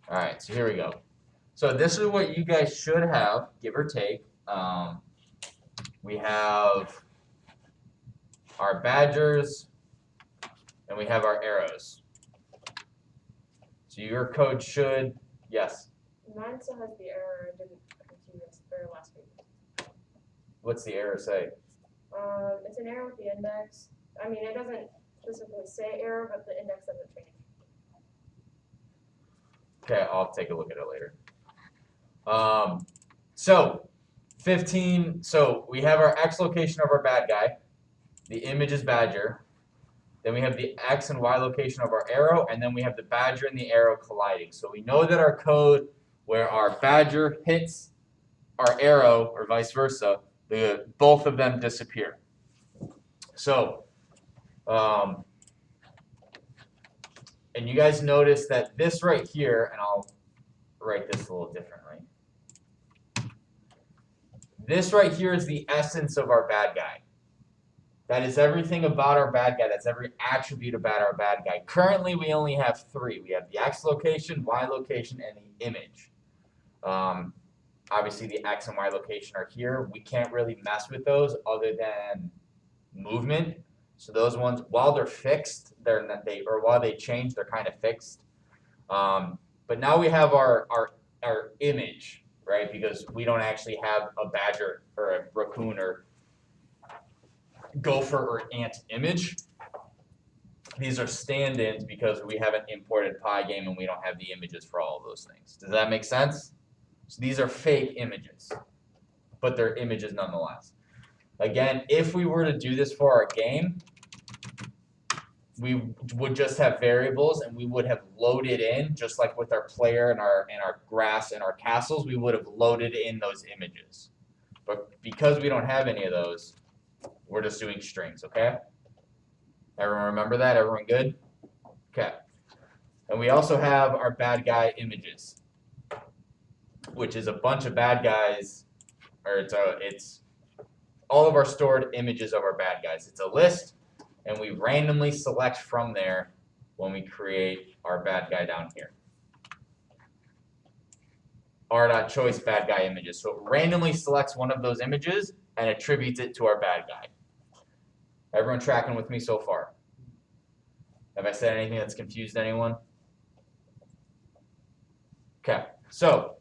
All right, so here we go. So this is what you guys should have, give or take. We have our badgers, and we have our arrows. So your code should, yes. Mine still has the error. It didn't continue or last week. What's the error say? It's an error with the index. I mean, it doesn't specifically say error, but the index doesn't change. Okay, I'll take a look at it later. So 15. So we have our X location of our bad guy. The image is badger. Then we have the X and Y location of our arrow, and then we have the badger and the arrow colliding. So we know that our code where our badger hits our arrow, or vice versa, both of them disappear. So, and you guys notice that this right here, and I'll write this a little differently. This right here is the essence of our bad guy. That is everything about our bad guy. That's every attribute about our bad guy. Currently, we only have three. We have the X location, Y location, and the image. Obviously, the X and Y location are here. We can't really mess with those other than movement. So those ones, while they're fixed, while they change, they're kind of fixed. But now we have our image, right? Because we don't actually have a badger or a raccoon or gopher or ant image. These are stand-ins because we haven't imported Pygame and we don't have the images for all of those things. Does that make sense? So these are fake images, but they're images nonetheless. Again, if we were to do this for our game, we would just have variables and we would have loaded in, just like with our player and our grass and our castles, we would have loaded in those images. But because we don't have any of those, we're just doing strings, okay? Everyone remember that? Everyone good? Okay. And we also have our bad guy images, which is a bunch of bad guys, or it's all of our stored images of our bad guys. It's a list, and we randomly select from there when we create our bad guy down here. R.choice bad guy images. So it randomly selects one of those images and attributes it to our bad guy. Everyone tracking with me so far? Have I said anything that's confused anyone? Okay, so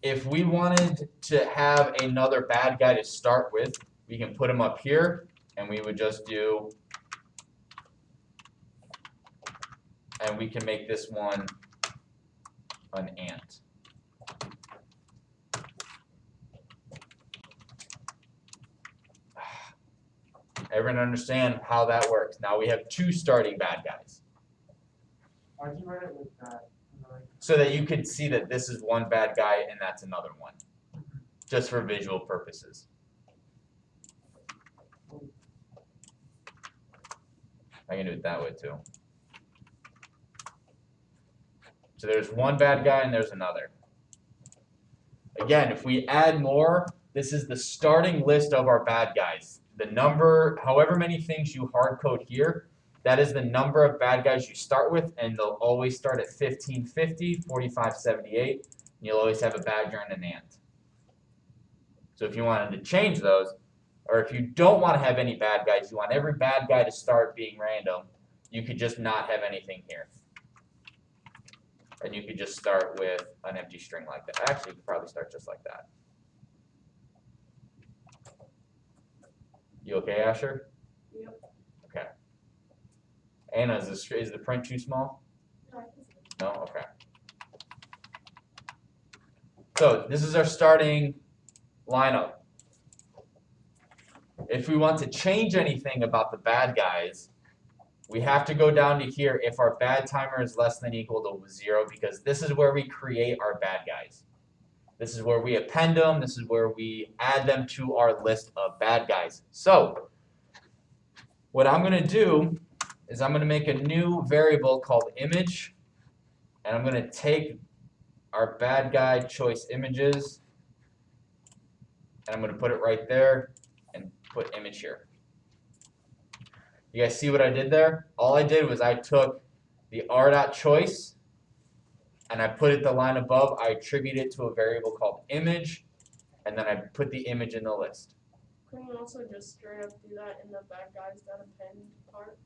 if we wanted to have another bad guy to start with, we can put him up here, and we would just do, and we can make this one an ant. Everyone understand how that works? Now we have two starting bad guys. Why'd you write it with that? So that you could see that this is one bad guy and that's another one. Just for visual purposes. I can do it that way too. So there's one bad guy and there's another. Again, if we add more, this is the starting list of our bad guys. The number, however many things you hard code here, that is the number of bad guys you start with, and they'll always start at 1550, 4578, and you'll always have a badger and an ant. So if you wanted to change those, or if you don't want to have any bad guys, you want every bad guy to start being random, you could just not have anything here. And you could just start with an empty string like that. Actually, you could probably start just like that. You okay, Asher? Yep. Okay. Anna, is the print too small? No? Okay. So this is our starting lineup. If we want to change anything about the bad guys, we have to go down to here if our bad timer is less than equal to 0, because this is where we create our bad guys. This is where we append them. This is where we add them to our list of bad guys. So what I'm going to do is I'm going to make a new variable called image, and I'm going to take our bad guy choice images, and I'm going to put it right there and put image here. You guys see what I did there? All I did was I took the r.choice and I put it the line above. I attribute it to a variable called image, and then I put the image in the list. Can you also just straight up do that in the bad guys that append part?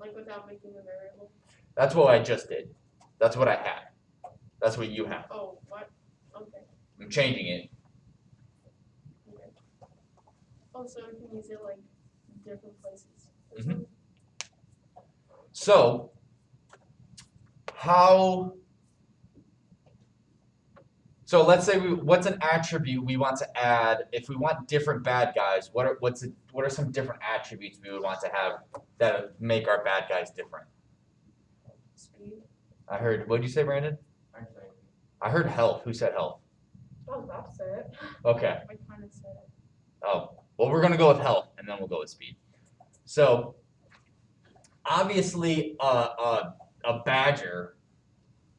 Like without making a variable? That's what I just did. That's what I had. That's what you have. Oh, what? Okay. I'm changing it. Okay. Also, you can use it like different places. Mhm. So, so let's say what's an attribute we want to add if we want different bad guys? What are some different attributes we would want to have that make our bad guys different? Speed. I heard. What did you say, Brandon? I heard health. Who said health? I was about to say it. Okay. I kind of said it. Oh, well, we're gonna go with health, and then we'll go with speed. So, obviously, a badger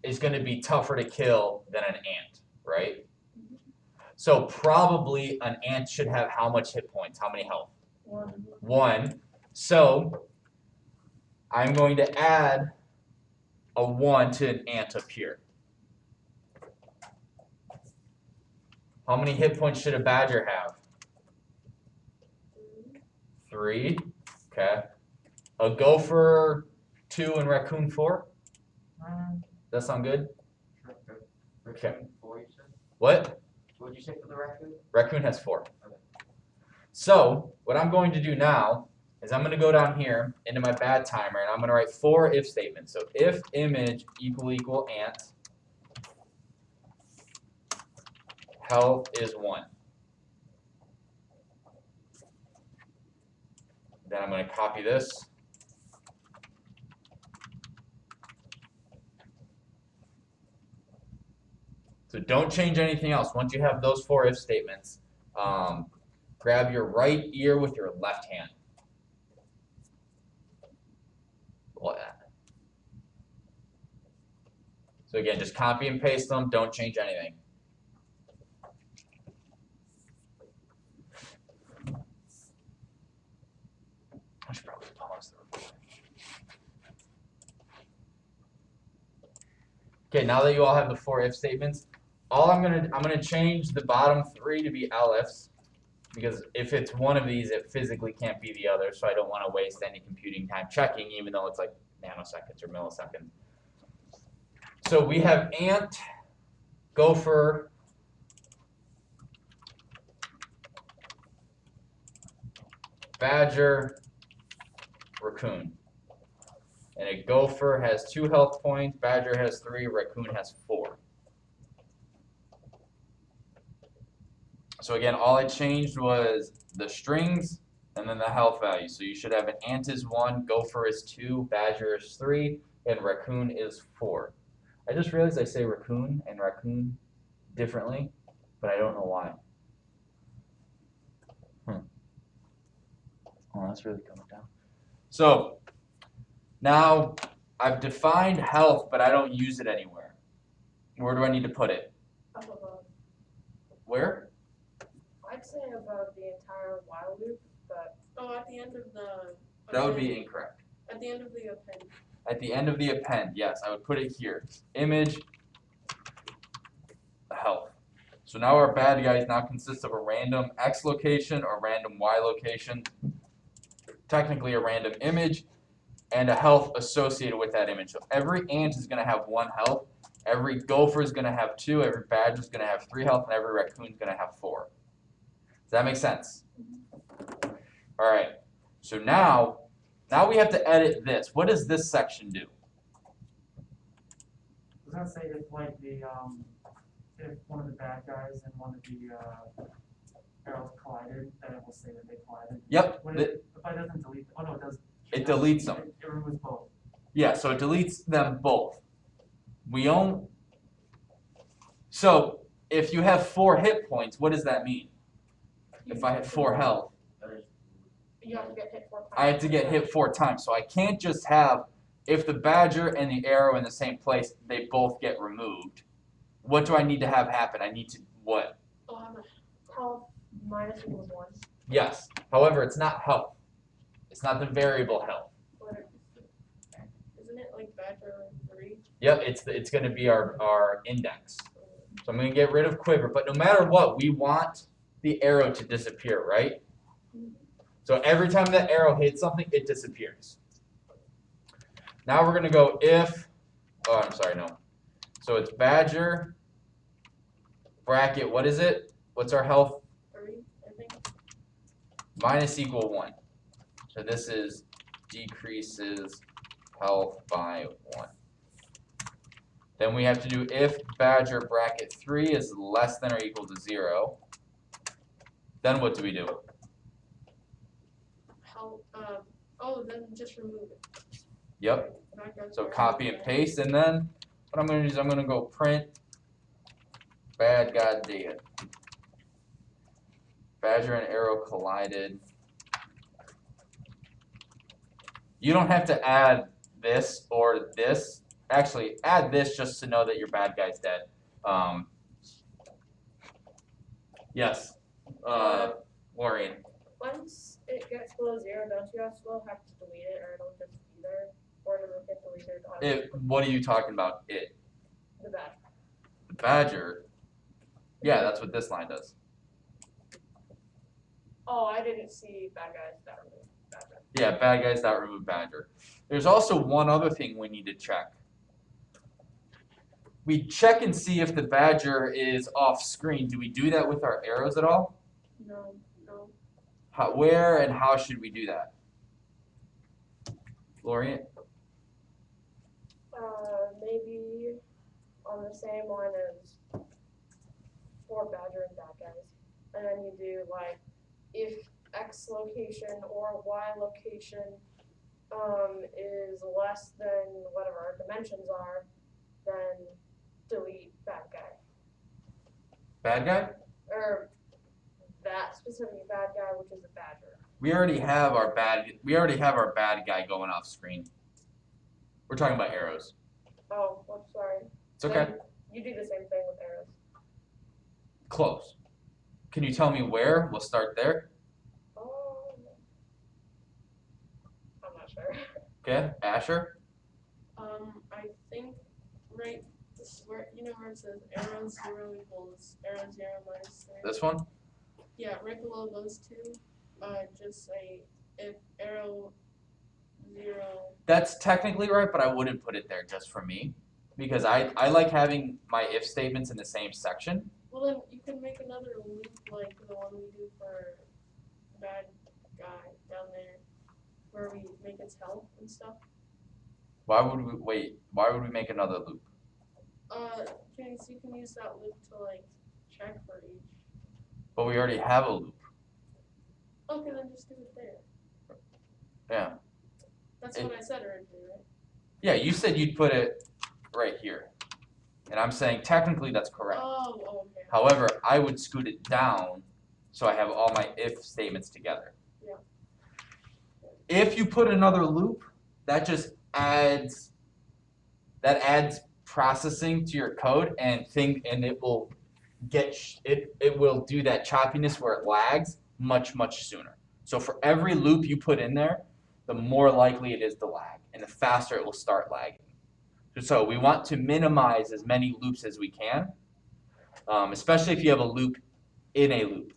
is going to be tougher to kill than an ant, right? So probably an ant should have how much hit points? How many health? 1. 1. So I'm going to add a 1 to an ant up here. How many hit points should a badger have? 3. Okay. A gopher 2 and raccoon 4? Does that sound good? Okay. What? What did you say for the raccoon? Raccoon has 4. So what I'm going to do now is I'm going to go down here into my bad timer and I'm going to write 4 if statements. So if image equal ant, health is 1. Then I'm going to copy this. So don't change anything else. Once you have those 4 if statements, grab your right ear with your left hand. What? So again, just copy and paste them. Don't change anything. I should probably pause the recording. Okay, now that you all have the 4 if statements, I'm gonna change the bottom 3 to be elifs, because if it's one of these, it physically can't be the other, so I don't want to waste any computing time checking, even though it's like nanoseconds or milliseconds. So we have ant, gopher, badger, raccoon. And a gopher has 2 health points, badger has 3, raccoon has 4. So again, all I changed was the strings and then the health value. So you should have an ant is 1, gopher is 2, badger is 3, and raccoon is 4. I just realized I say raccoon and raccoon differently, but I don't know why. Oh, that's really coming down. So now I've defined health, but I don't use it anywhere. Where do I need to put it? Up above. Where? I'd say above the entire while loop, but at the end of the. That would be incorrect. At the end of the append. At the end of the append, yes, I would put it here. Image, health. So now our bad guys now consist of a random X location or random Y location, technically a random image, and a health associated with that image. So every ant is going to have 1 health, every gopher is going to have 2, every badger is going to have 3 health, and every raccoon is going to have 4. Does that make sense? All right. So now we have to edit this. What does this section do? Does that say if like the if one of the bad guys and one of the arrows collided, then it will say that they collided? Yep. If it doesn't delete, oh no, it does. It deletes them. It removes both. Yeah, so it deletes them both. So if you have 4 hit points, what does that mean? If I have 4 health, You have to get hit 4 times. I have to get hit 4 times. So I can't just have, if the badger and the arrow in the same place, they both get removed. What do I need to have happen? I need to, what? Health minus equals 1. Yes. However, it's not health. It's not the variable health. What? Isn't it like Badger 3? Yep, it's going to be our index. So I'm going to get rid of quiver, but no matter what, we want the arrow to disappear, right? So every time that arrow hits something, it disappears. Now we're going to go if, oh, I'm sorry, no. So it's Badger, bracket, what is it? What's our health? 3, I think. Minus equal 1. So this is decreases health by 1. Then we have to do if Badger bracket 3 is less than or equal to 0. Then what do we do? How? Oh, then just remove it. Yep. Bad guys So are- copy and paste, and then what I'm going to do is I'm going to go print bad guy data. Badger and arrow collided. You don't have to add this or this. Actually, add this just to know that your bad guy's dead. Yes, Lorian. Once it gets below 0, don't you also have to delete it, or it'll just be there, or does it get deleted on What are you talking about? It. the badge? The Badger. Yeah, that's what this line does. Oh, I didn't see bad guys that removed Badger. Yeah, bad guys that remove Badger. There's also one other thing we need to check. We check and see if the Badger is off screen. Do we do that with our arrows at all? No, no. Where and how should we do that? Lorient? Maybe on the same line as for Badger and bad guys. And then you do like if X location or Y location is less than whatever our dimensions are, then delete bad guy. Bad guy? Or that specific bad guy, which is a Badger. We already have our bad guy going off screen. We're talking about arrows. Oh, I'm sorry. It's okay. Then you do the same thing with arrows. Close. Can you tell me where? We'll start there. Oh, I'm not sure. Okay, Asher? I think right where where it says arrow 0 equals arrow 0 minus 3. This one? Yeah, right below those two. Just say if arrow 0. That's technically right, but I wouldn't put it there just for me. Because I like having my if statements in the same section. Well, then you can make another loop like the one we do for bad guy down there, where we make its health and stuff. Why would we make another loop? You can use that loop to like check for each. But we already have a loop. Okay, then just do it there. Yeah. That's what I said originally, right? Yeah, you said you'd put it right here. And I'm saying technically that's correct. Oh, okay. However, I would scoot it down so I have all my if statements together. Yeah. If you put another loop, that just adds processing to your code and it will it will do that choppiness where it lags much sooner. So for every loop you put in there, the more likely it is to lag and the faster it will start lagging. So we want to minimize as many loops as we can, especially if you have a loop in a loop.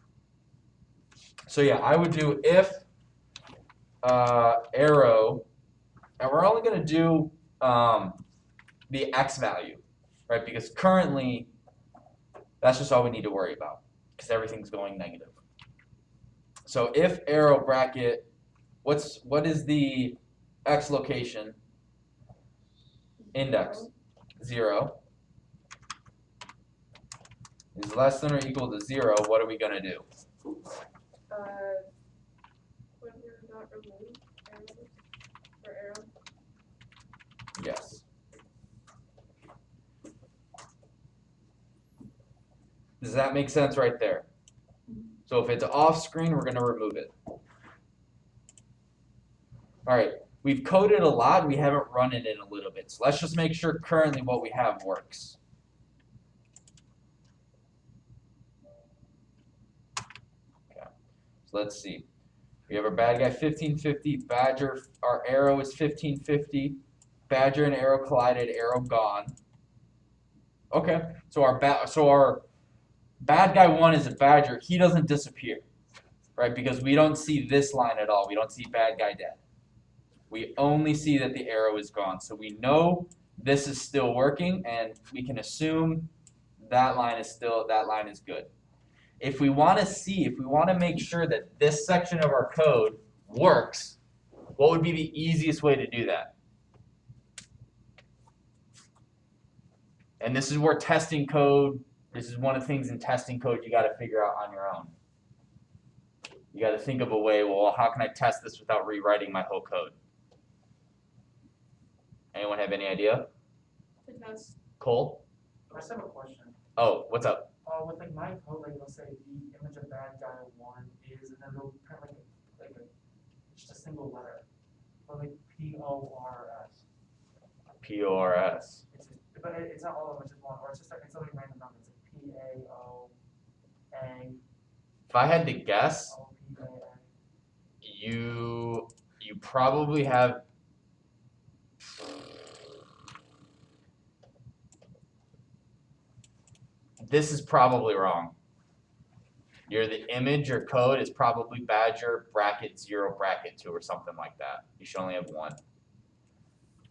So yeah, I would do if arrow, and we're only going to do the x value, right? Because currently, that's just all we need to worry about, because everything's going negative. So if arrow bracket, what is the x location? Index 0 is less than or equal to 0. What are we going to do? When we're not removed arrows for arrow. Yes. Does that make sense right there? So if it's off screen, we're going to remove it. All right. We've coded a lot. We haven't run it in a little bit. So let's just make sure currently what we have works. Okay. So let's see. We have our bad guy 1550, badger, our arrow is 1550, badger and arrow collided, arrow gone. Okay, so our bad guy 1 is a badger, he doesn't disappear, right? Because we don't see this line at all, we don't see bad guy dead. We only see that the arrow is gone, so we know this is still working, and we can assume that line is good. If we want to make sure that this section of our code works, what would be the easiest way to do that? And this is where testing code, this is one of the things in testing code you got to figure out on your own. You got to think of a way, well, how can I test this without rewriting my whole code? Anyone have any idea? Because Cole? I just have a question. Oh, what's up? With like my code, like it'll say the image of bad guy 1 is, and then it'll print just a single letter, or like PORS. PORS. But it's not all of them, it's just one, or it's just like it's like random numbers, like PAOA. If I had to guess, OPAA. you probably have this is probably wrong. The image or code is probably badger bracket 0 bracket 2 or something like that. You should only have 1.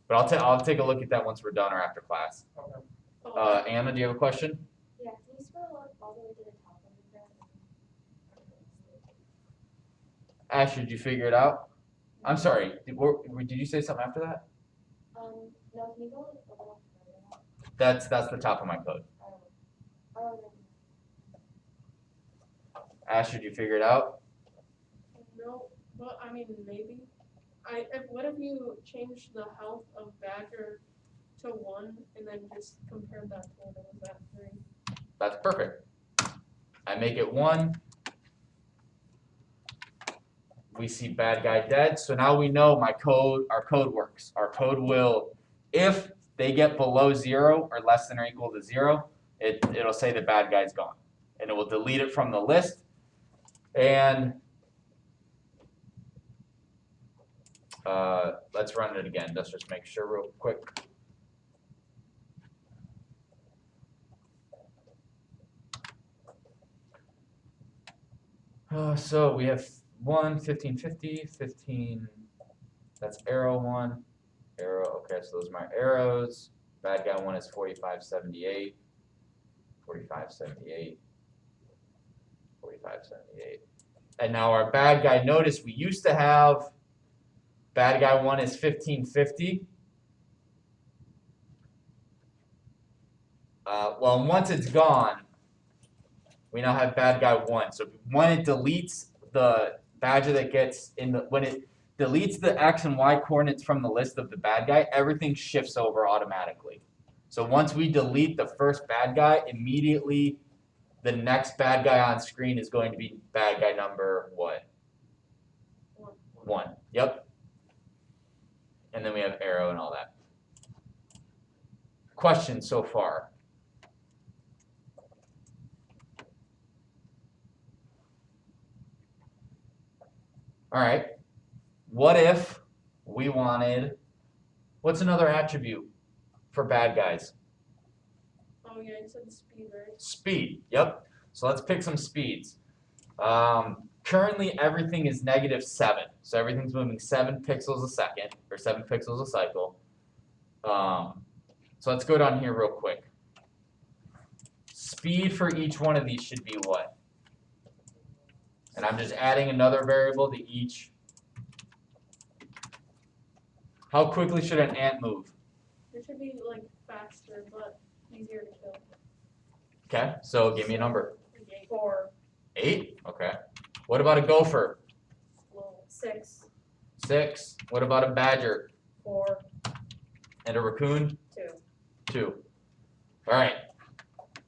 But I'll take a look at that once we're done or after class. Okay. Anna, do you have a question? Yeah, can you scroll up all the way to the top of the graph? Asher, did you figure it out? I'm sorry. Did you say something after that? No, can you go like a little further up? That's the top of my code. Oh, Asher, did you figure it out? no, but I mean maybe. What if you change the health of Badger to 1 and then just compare that to what it was at 3? That's perfect. I make it 1. We see bad guy dead, so now we know our code works. Our code will, if they get below 0 or less than or equal to 0, it'll say the bad guy's gone. And it will delete it from the list. And let's run it again. Let's just make sure real quick. So we have 1, 1550, 15, that's arrow 1, arrow, okay, so those are my arrows. Bad guy 1 is 4578, 4578, 4578. And now our bad guy, notice we used to have bad guy 1 is 1550. Well, once it's gone, we now have bad guy 1. So when it deletes the badger that gets when it deletes the X and Y coordinates from the list of the bad guy, everything shifts over automatically. So once we delete the first bad guy, immediately the next bad guy on screen is going to be bad guy number what? 1. Yep. And then we have arrow and all that. Questions so far? All right, what if we wanted, what's another attribute for bad guys? Oh yeah, you said speed, right? Speed, yep. So let's pick some speeds. Currently everything is -7, so everything's moving 7 pixels a second, or 7 pixels a cycle. So let's go down here real quick. Speed for each one of these should be what? And I'm just adding another variable to each. How quickly should an ant move? It should be like faster, but easier to kill. Okay, so give me a number. Like 8. 4. 8? Okay. What about a gopher? 6. 6. What about a badger? 4. And a raccoon? 2. 2. All right.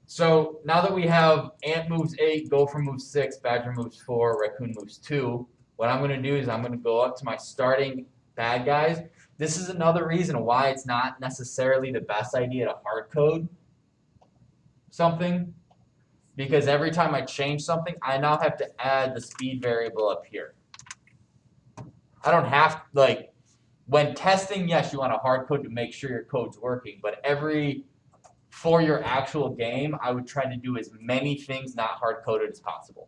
So now that we have ant moves 8, gopher moves 6, badger moves 4, raccoon moves 2, what I'm going to do is I'm going to go up to my starting bad guys. This is another reason why it's not necessarily the best idea to hard code something, because every time I change something, I now have to add the speed variable up here. I don't have, like, when testing, yes, you want to hard code to make sure your code's working, but for your actual game, I would try to do as many things not hard coded as possible.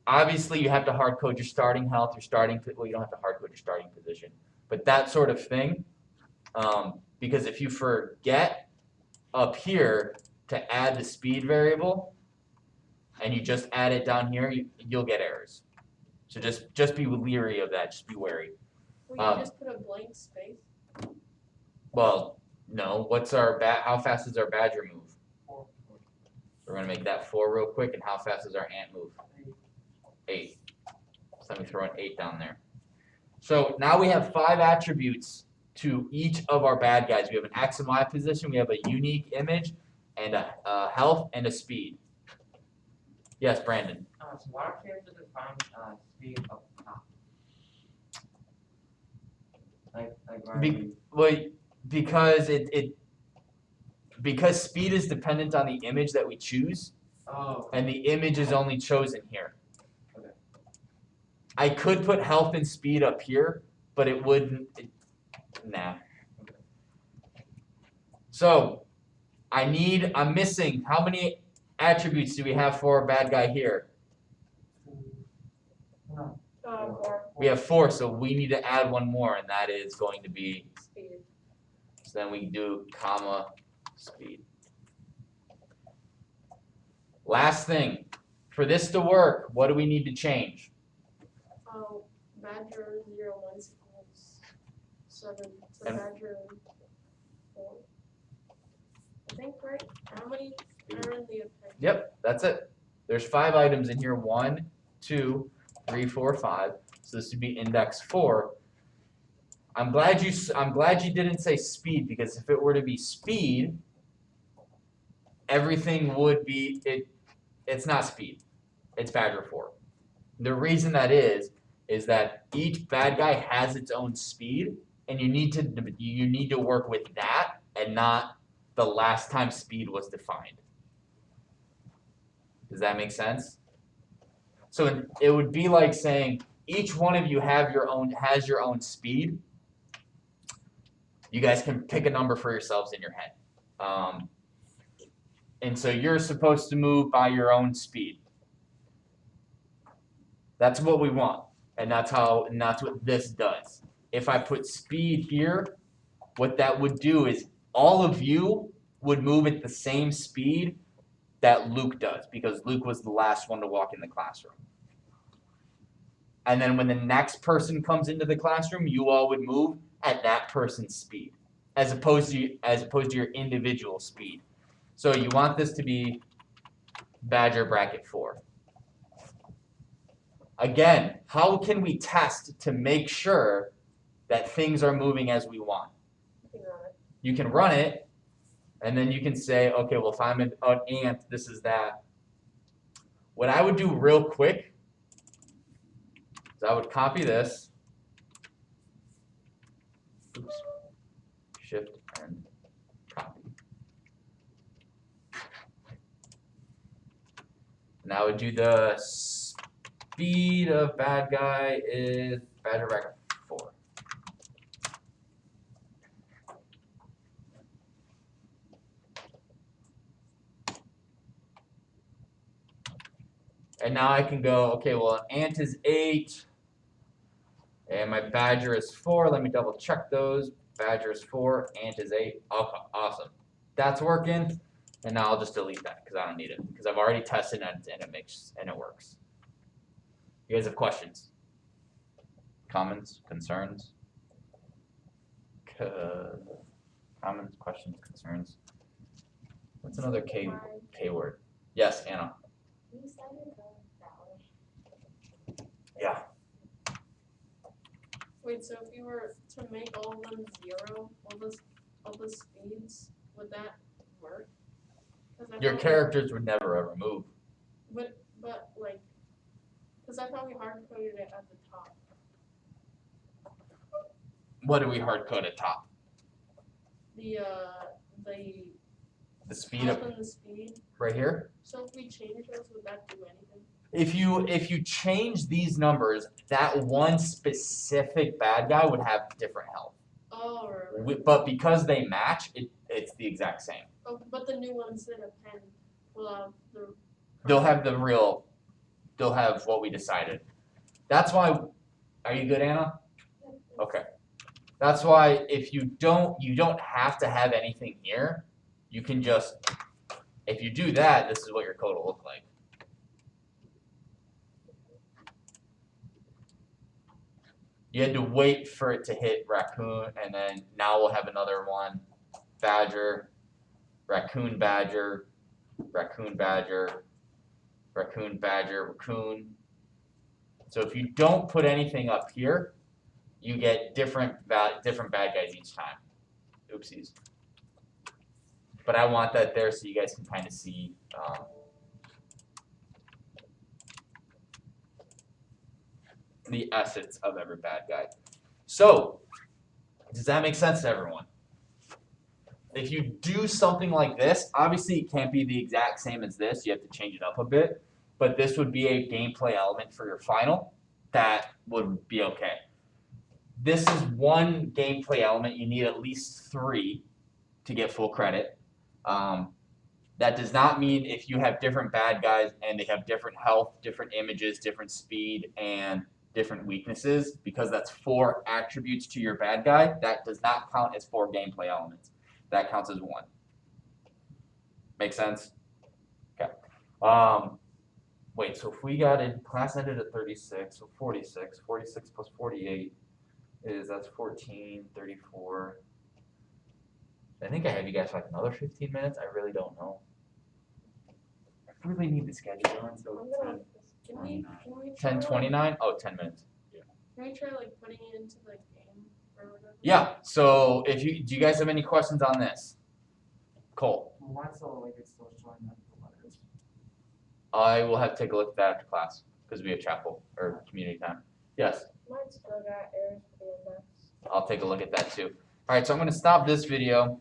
Obviously, you have to hard code your starting health, well, you don't have to hard code your starting position, but that sort of thing, because if you forget up here to add the speed variable, and you just add it down here, you'll get errors. So just be leery of that, just be wary. We can just put a blank space. Well, no, how fast does our badger move? 4. We're gonna make that 4 real quick, and how fast does our ant move? 8. So let me throw an 8 down there. So now we have 5 attributes to each of our bad guys. We have an X and Y position, we have a unique image, and a health and a speed. Yes, Brandon. So why don't you have to define speed up top? Because speed is dependent on the image that we choose, and the image is only chosen here. Okay. I could put health and speed up here, but it wouldn't. Nah. So I'm missing. How many attributes do we have for our bad guy here? No. 4 We have 4, so we need to add one more, and that is going to be. speed. So then we do comma speed. Last thing, for this to work, what do we need to change? Badger 0 1 equals 7. So And- badger 4. I think, right? How many are in the appendix? Yep, that's it. There's 5 items in here. 1, 2, 3, 4, 5. So this would be index 4. I'm glad you didn't say speed, because if it were to be speed, everything would be it's not speed. It's badger 4. The reason that is that each bad guy has its own speed, and you need to work with that and not the last time speed was defined. Does that make sense? So it would be like saying each one of you has your own speed. You guys can pick a number for yourselves in your head. And so you're supposed to move by your own speed. That's what we want. And that's what this does. If I put speed here, what that would do is all of you would move at the same speed that Luke does, because Luke was the last one to walk in the classroom. And then when the next person comes into the classroom, you all would move at that person's speed, as opposed to your individual speed. So you want this to be Badger bracket 4. Again, how can we test to make sure that things are moving as we want? You can run it, and then you can say, okay, well, if I'm an ant, this is that. What I would do real quick is I would copy this. Oops. Shift and copy. And I would do the speed of bad guy is Badger bracket 4. And now I can go, okay, well, an ant is 8, and my badger is 4. Let me double check those. Badger is 4, ant is 8. Okay, awesome. That's working. And now I'll just delete that because I don't need it, because I've already tested it and it works. You guys have questions? Comments? Concerns? Comments? Questions? Concerns? What's another K word? Yes, Anna. You said it valid. Yeah. Wait, so if you were to make all of them 0, all the speeds, would that work? 'Cause I Your thought characters would never ever move. But like, because I thought we hard coded it at the top. What do we hard code at top? The The speed health of and the speed. right here? So if we change those, would that do anything? if you change these numbers, that one specific bad guy would have different health. Oh, right. But because they match, it's the exact same. Oh, but the new ones that have pen will have the. They'll have they'll have what we decided. That's why, are you good, Anna? Okay. That's why if you don't have to have anything here. You can just, if you do that, this is what your code will look like. You had to wait for it to hit raccoon, and then now we'll have another one. Badger, raccoon badger, raccoon badger, raccoon badger, raccoon. So if you don't put anything up here, you get different bad guys each time. Oopsies. But I want that there so you guys can kind of see. The essence of every bad guy. So, does that make sense to everyone? If you do something like this, obviously it can't be the exact same as this. You have to change it up a bit. But this would be a gameplay element for your final. That would be okay. This is one gameplay element. You need at least 3 to get full credit. That does not mean if you have different bad guys and they have different health, different images, different speed, and different weaknesses, because that's 4 attributes to your bad guy, that does not count as 4 gameplay elements. That counts as 1. Make sense? Okay. Wait, so if we got in, class ended at 36, so 46. 46 plus 48 that's 14, 34. I think I have you guys for like another 15 minutes. I really don't know. I really need the schedule on, so I'm gonna. Can we try, 10:29? Oh, 10 minutes. Can we try like putting it into the game or whatever? Yeah, so do you guys have any questions on this? Cole, Mine's still like it's still showing up the letters. I will have to take a look at that after class because we have chapel or community time. Yes, Mine's still got errors for the index. I'll take a look at that too. All right, so I'm going to stop this video.